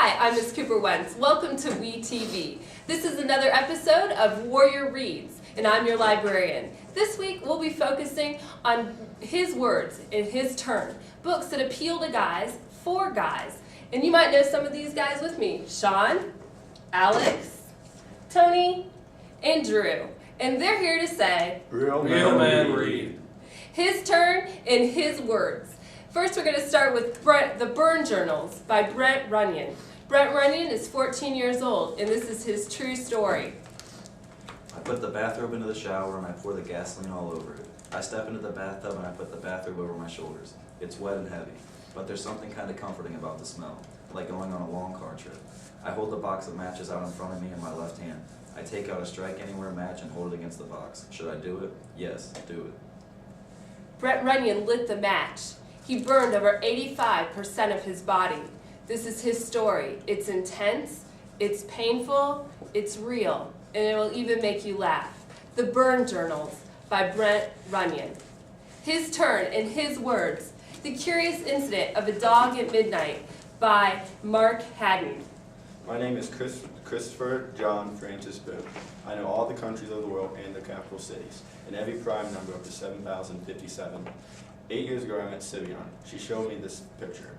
Hi, I'm Ms. Cooper Wentz. Welcome to WeTV. This is another episode of Warrior Reads, and I'm your librarian. This week we'll be focusing on his words in his turn, books that appeal to guys for guys. And you might know some of these guys with me: Sean, Alex, Tony, and Drew. And they're here to say, Real man read. His turn in his words. First, we're going to start with The Burn Journals by Brent Runyon. Brent Runyon is 14 years old, and this is his true story. I put the bathrobe into the shower and I pour the gasoline all over it. I step into the bathtub and I put the bathrobe over my shoulders. It's wet and heavy, but there's something kind of comforting about the smell, like going on a long car trip. I hold the box of matches out in front of me in my left hand. I take out a Strike Anywhere match and hold it against the box. Should I do it? Yes, do it. Brent Runyon lit the match. He burned over 85% of his body. This is his story. It's intense, it's painful, it's real, and it will even make you laugh. The Burn Journals by Brent Runyon. His turn in his words. The Curious Incident of a Dog at Midnight by Mark Haddon. My name is Christopher John Francis Boone. I know all the countries of the world and the capital cities, and every prime number up to 7,057. 8 years ago I met Sivion. She showed me this picture,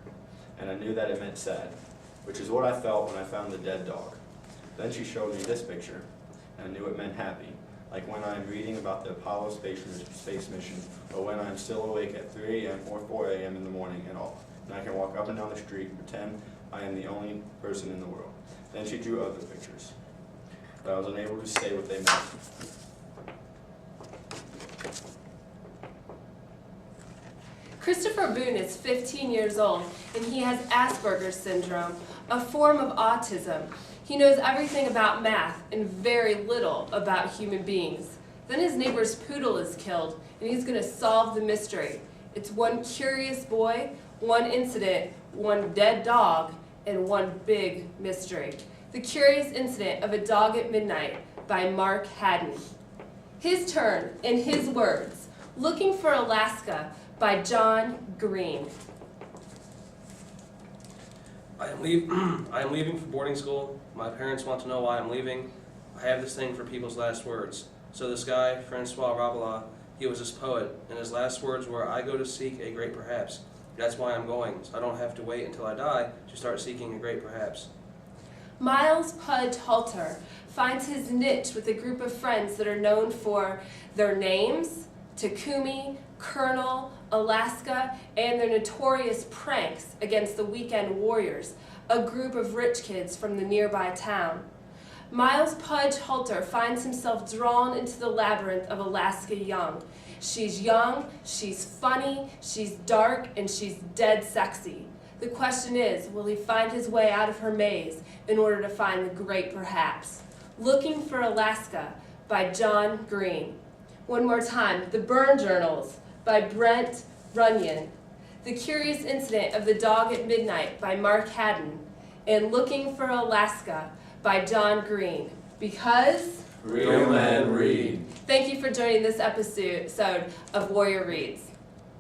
and I knew that it meant sad, which is what I felt when I found the dead dog. Then she showed me this picture, and I knew it meant happy, like when I'm reading about the Apollo space mission, or when I'm still awake at 3 a.m. or 4 a.m. in the morning and all, and I can walk up and down the street and pretend I am the only person in the world. Then she drew other pictures, but I was unable to say what they meant. Christopher Boone is 15 years old, and he has Asperger's syndrome, a form of autism. He knows everything about math and very little about human beings. Then his neighbor's poodle is killed, and he's going to solve the mystery. It's one curious boy, one incident, one dead dog, and one big mystery. The Curious Incident of a Dog at Midnight by Mark Haddon. His turn in his words. Looking for Alaska by John Green. I am leaving for boarding school. My parents want to know why I'm leaving. I have this thing for people's last words. So this guy, Francois Rabelais, he was this poet, and his last words were, "I go to seek a great perhaps." That's why I'm going, so I don't have to wait until I die to start seeking a great perhaps. Miles Pudge Halter finds his niche with a group of friends that are known for their names, Takumi, Colonel, Alaska, and their notorious pranks against the Weekend Warriors, a group of rich kids from the nearby town. Miles Pudge Halter finds himself drawn into the labyrinth of Alaska Young. She's young, she's funny, she's dark, and she's dead sexy. The question is, will he find his way out of her maze in order to find the great perhaps? Looking for Alaska by John Green. One more time, The Burn Journals by Brent Runyon. The Curious Incident of the Dog at Midnight by Mark Haddon. And Looking for Alaska by John Green. Because Real men read. Thank you for joining this episode of Warrior Reads.